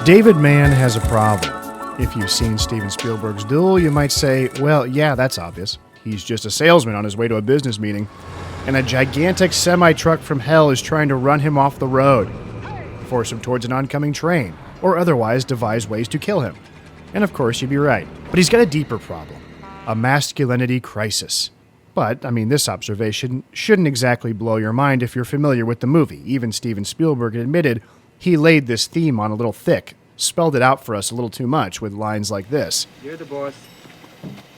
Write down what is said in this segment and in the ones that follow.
David Mann has a problem. If you've seen Steven Spielberg's Duel, you might say, well, yeah, that's obvious. He's just a salesman on his way to a business meeting, and a gigantic semi-truck from hell is trying to run him off the road, force him towards an oncoming train, or otherwise devise ways to kill him. And of course, you'd be right. But he's got a deeper problem, a masculinity crisis. But, this observation shouldn't exactly blow your mind if you're familiar with the movie. Even Steven Spielberg admitted he laid this theme on a little thick, spelled it out for us a little too much with lines like this. You're the boss.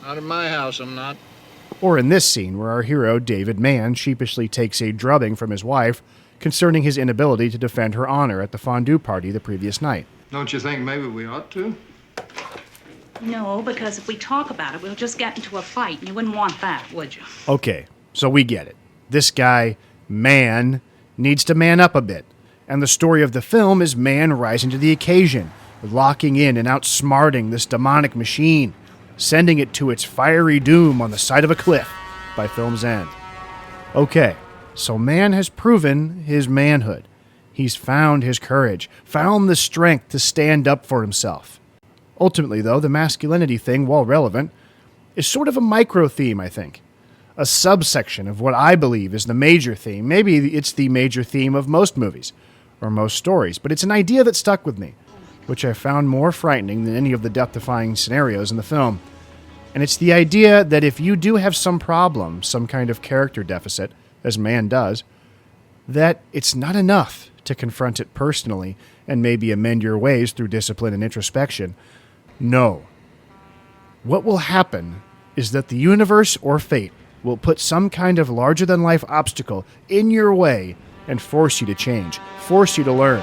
Not in my house, I'm not. Or in this scene where our hero, David Mann, sheepishly takes a drubbing from his wife concerning his inability to defend her honor at the fondue party the previous night. Don't you think maybe we ought to? No, because if we talk about it, we'll just get into a fight, and you wouldn't want that, would you? Okay, so we get it. This guy, Mann, needs to man up a bit. And the story of the film is Mann rising to the occasion, locking in and outsmarting this demonic machine, sending it to its fiery doom on the side of a cliff by film's end. Okay, so Mann has proven his manhood. He's found his courage, found the strength to stand up for himself. Ultimately, though, the masculinity thing, while relevant, is sort of a micro-theme, I think. A subsection of what I believe is the major theme. Maybe it's the major theme of most movies, or most stories, but it's an idea that stuck with me, which I found more frightening than any of the death-defying scenarios in the film. And it's the idea that if you do have some problem, some kind of character deficit, as Mann does, that it's not enough to confront it personally and maybe amend your ways through discipline and introspection. No. What will happen is that the universe or fate will put some kind of larger-than-life obstacle in your way and force you to change, force you to learn.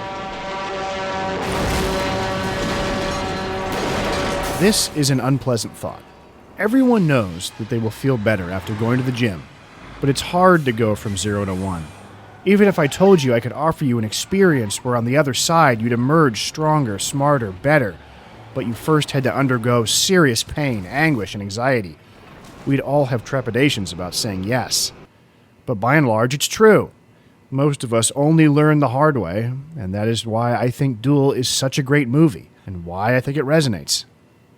This is an unpleasant thought. Everyone knows that they will feel better after going to the gym, but it's hard to go from 0 to 1. Even if I told you I could offer you an experience where on the other side you'd emerge stronger, smarter, better, but you first had to undergo serious pain, anguish, and anxiety, we'd all have trepidations about saying yes. But by and large, it's true. Most of us only learn the hard way, and that is why I think Duel is such a great movie, and why I think it resonates.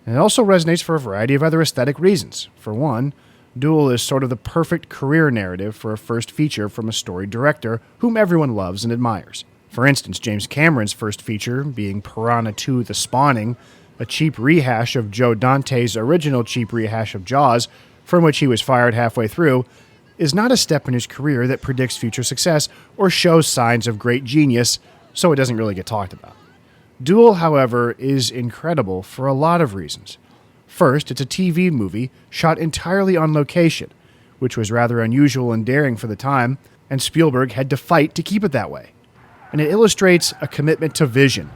And it also resonates for a variety of other aesthetic reasons. For one, Duel is sort of the perfect career narrative for a first feature from a storied director whom everyone loves and admires. For instance, James Cameron's first feature, being Piranha 2: The Spawning, a cheap rehash of Joe Dante's original cheap rehash of Jaws, from which he was fired halfway through, is not a step in his career that predicts future success or shows signs of great genius, so it doesn't really get talked about. Duel, however, is incredible for a lot of reasons. First, it's a TV movie shot entirely on location, which was rather unusual and daring for the time, and Spielberg had to fight to keep it that way. And it illustrates a commitment to vision.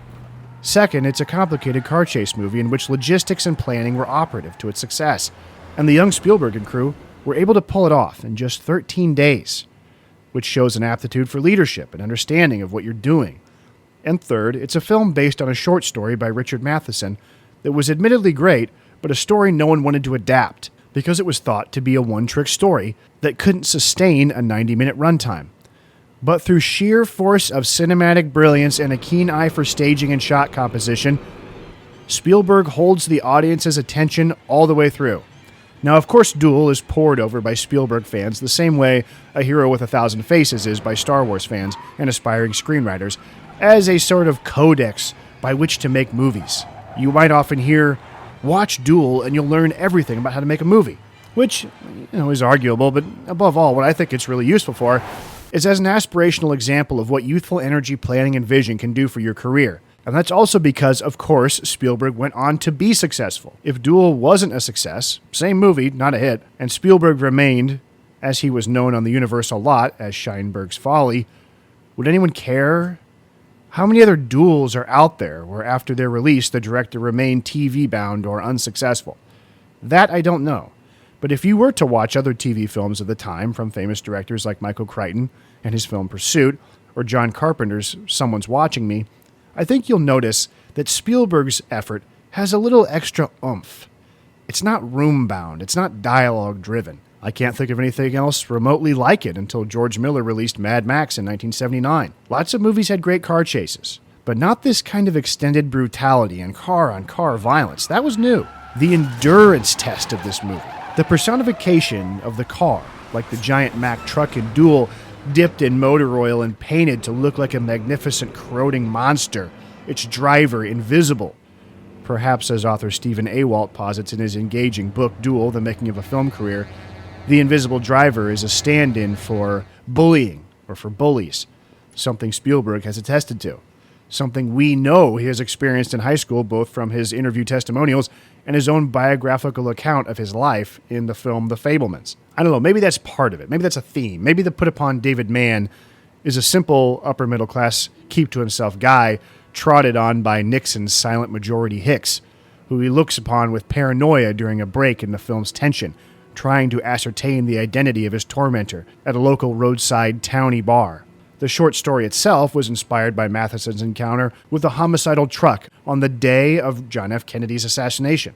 Second, it's a complicated car chase movie in which logistics and planning were operative to its success, and the young Spielberg and crew were able to pull it off in just 13 days, which shows an aptitude for leadership and understanding of what you're doing. And third, it's a film based on a short story by Richard Matheson that was admittedly great, but a story no one wanted to adapt because it was thought to be a one-trick story that couldn't sustain a 90-minute runtime. But through sheer force of cinematic brilliance and a keen eye for staging and shot composition, Spielberg holds the audience's attention all the way through. Now, of course, Duel is pored over by Spielberg fans the same way A Hero with a Thousand Faces is by Star Wars fans and aspiring screenwriters, as a sort of codex by which to make movies. You might often hear, watch Duel and you'll learn everything about how to make a movie, which is arguable, but above all, what I think it's really useful for is as an aspirational example of what youthful energy, planning, and vision can do for your career. And that's also because, of course, Spielberg went on to be successful. If Duel wasn't a success, same movie, not a hit, and Spielberg remained, as he was known on the Universal lot as Scheinberg's Folly, would anyone care? How many other Duels are out there where after their release the director remained TV-bound or unsuccessful? That I don't know. But if you were to watch other TV films of the time from famous directors like Michael Crichton and his film Pursuit, or John Carpenter's Someone's Watching Me, I think you'll notice that Spielberg's effort has a little extra oomph. It's not room-bound, it's not dialogue-driven. I can't think of anything else remotely like it until George Miller released Mad Max in 1979. Lots of movies had great car chases, But not this kind of extended brutality and car-on-car violence. That was new. The endurance test of this movie. The personification of the car, like the giant Mack truck in Duel, dipped in motor oil and painted to look like a magnificent corroding monster, its driver invisible. Perhaps, as author Stephen Awalt posits in his engaging book Duel, The Making of a Film Career, the invisible driver is a stand-in for bullying, or for bullies, something Spielberg has attested to, something we know he has experienced in high school, both from his interview testimonials and his own biographical account of his life in the film The Fabelmans. I don't know, maybe that's part of it. Maybe that's a theme. Maybe the put upon David Mann is a simple upper-middle-class, keep-to-himself guy trotted on by Nixon's silent majority Hicks, who he looks upon with paranoia during a break in the film's tension, trying to ascertain the identity of his tormentor at a local roadside towny bar. The short story itself was inspired by Matheson's encounter with a homicidal truck on the day of John F. Kennedy's assassination.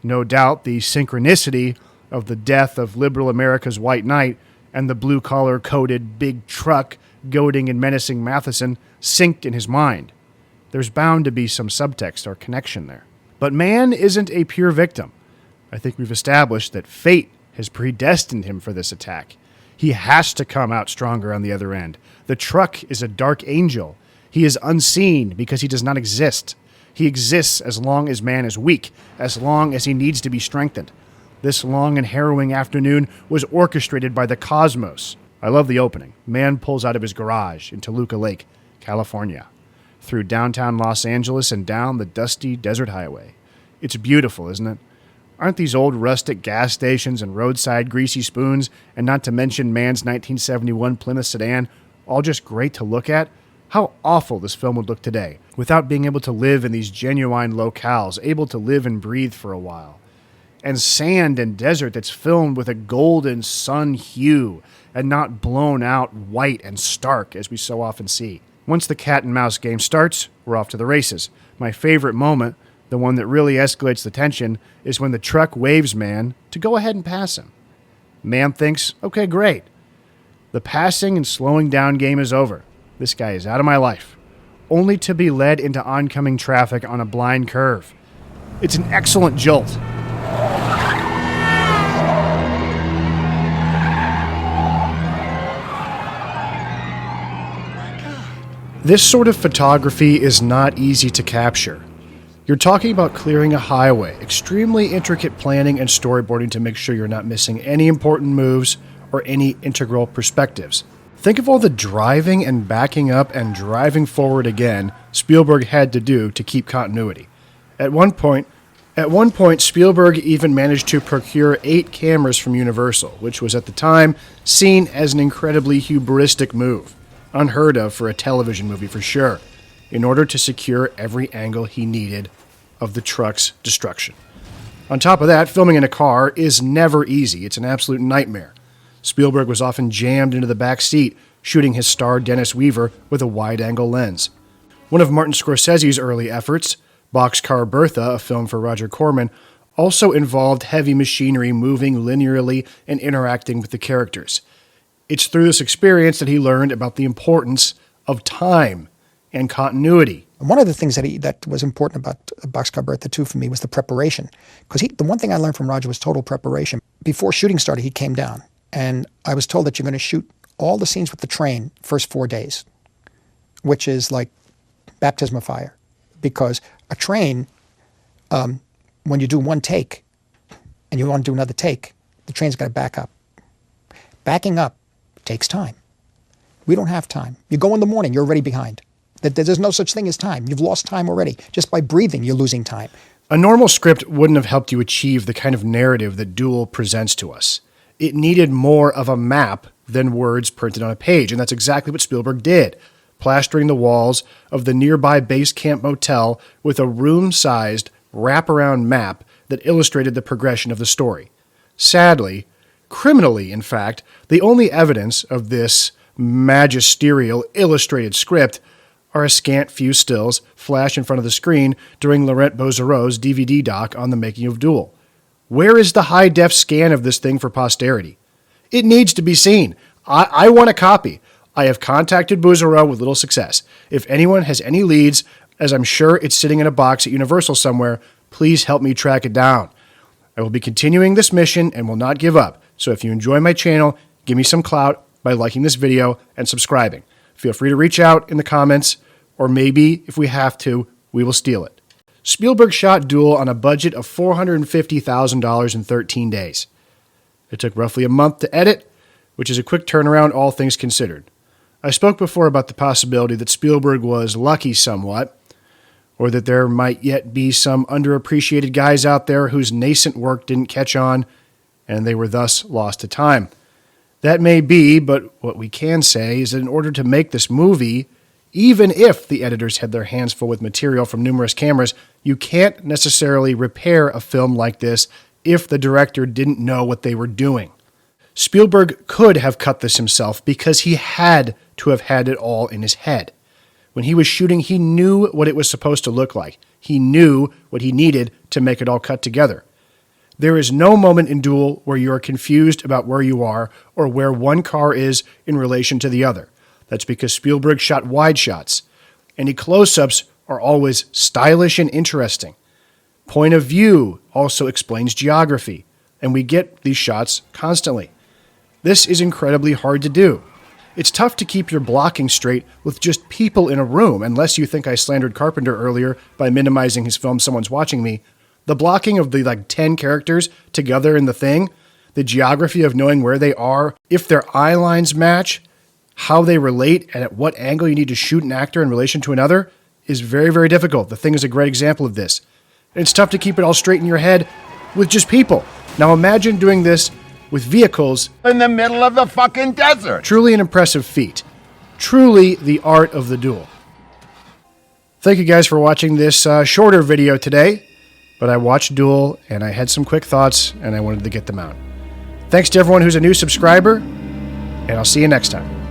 No doubt the synchronicity of the death of liberal America's white knight and the blue-collar coated big truck goading and menacing Matheson synced in his mind. There's bound to be some subtext or connection there. But Mann isn't a pure victim. I think we've established that fate has predestined him for this attack. He has to come out stronger on the other end. The truck is a dark angel. He is unseen because he does not exist. He exists as long as man is weak, as long as he needs to be strengthened. This long and harrowing afternoon was orchestrated by the cosmos. I love the opening. Man pulls out of his garage in Toluca Lake, California, through downtown Los Angeles and down the dusty desert highway. It's beautiful, isn't it? Aren't these old rustic gas stations and roadside greasy spoons, and not to mention Mann's 1971 Plymouth sedan, all just great to look at? How awful this film would look today, without being able to live in these genuine locales, able to live and breathe for a while. And sand and desert that's filmed with a golden sun hue, and not blown out white and stark as we so often see. Once the cat and mouse game starts, we're off to the races. My favorite moment, the one that really escalates the tension, is when the truck waves Mann to go ahead and pass him. Mann thinks, okay, great. The passing and slowing down game is over. This guy is out of my life. Only to be led into oncoming traffic on a blind curve. It's an excellent jolt. This sort of photography is not easy to capture. You're talking about clearing a highway, extremely intricate planning and storyboarding to make sure you're not missing any important moves or any integral perspectives. Think of all the driving and backing up and driving forward again Spielberg had to do to keep continuity. At one point, Spielberg even managed to procure 8 cameras from Universal, which was at the time seen as an incredibly hubristic move. Unheard of for a television movie for sure, in order to secure every angle he needed of the truck's destruction. On top of that, filming in a car is never easy. It's an absolute nightmare. Spielberg was often jammed into the back seat, shooting his star Dennis Weaver with a wide-angle lens. One of Martin Scorsese's early efforts, Boxcar Bertha, a film for Roger Corman, also involved heavy machinery moving linearly and interacting with the characters. It's through this experience that he learned about the importance of time and continuity. One of the things that was important about Boxcar Bertha, too, for me was the preparation. Because the one thing I learned from Roger was total preparation. Before shooting started, he came down, and I was told that you're going to shoot all the scenes with the train first 4 days, which is like baptism of fire. Because a train, when you do one take and you want to do another take, the train's got to back up. Backing up takes time. We don't have time. You go in the morning, you're already behind. There's no such thing as time. You've lost time already. Just by breathing, you're losing time. A normal script wouldn't have helped you achieve the kind of narrative that Duel presents to us. It needed more of a map than words printed on a page, and that's exactly what Spielberg did, plastering the walls of the nearby base camp motel with a room-sized wraparound map that illustrated the progression of the story. Sadly, criminally, in fact, the only evidence of this magisterial illustrated script are a scant few stills flash in front of the screen during Laurent Bozzereau's DVD doc on the making of Duel. Where is the high-def scan of this thing for posterity? It needs to be seen. I want a copy. I have contacted Buzero with little success. If anyone has any leads, as I'm sure it's sitting in a box at Universal somewhere, please help me track it down. I will be continuing this mission and will not give up. So if you enjoy my channel, give me some clout by liking this video and subscribing. Feel free to reach out in the comments, or maybe, if we have to, we will steal it. Spielberg shot Duel on a budget of $450,000 in 13 days. It took roughly a month to edit, which is a quick turnaround, all things considered. I spoke before about the possibility that Spielberg was lucky somewhat, or that there might yet be some underappreciated guys out there whose nascent work didn't catch on, and they were thus lost to time. That may be, but what we can say is that in order to make this movie, even if the editors had their hands full with material from numerous cameras, you can't necessarily repair a film like this if the director didn't know what they were doing. Spielberg could have cut this himself because he had to have had it all in his head. When he was shooting, he knew what it was supposed to look like. He knew what he needed to make it all cut together. There is no moment in Duel where you are confused about where you are or where one car is in relation to the other. That's because Spielberg shot wide shots. Any close-ups are always stylish and interesting. Point of view also explains geography, and we get these shots constantly. This is incredibly hard to do. It's tough to keep your blocking straight with just people in a room, unless you think I slandered Carpenter earlier by minimizing his film Someone's Watching Me. The blocking of the 10 characters together in the thing, the geography of knowing where they are, if their eye lines match, how they relate, and at what angle you need to shoot an actor in relation to another is very, very difficult. The Thing is a great example of this. It's tough to keep it all straight in your head with just people. Now imagine doing this with vehicles in the middle of the fucking desert. Truly an impressive feat. Truly the art of the duel. Thank you guys for watching this shorter video today, but I watched Duel and I had some quick thoughts and I wanted to get them out. Thanks to everyone who's a new subscriber, and I'll see you next time.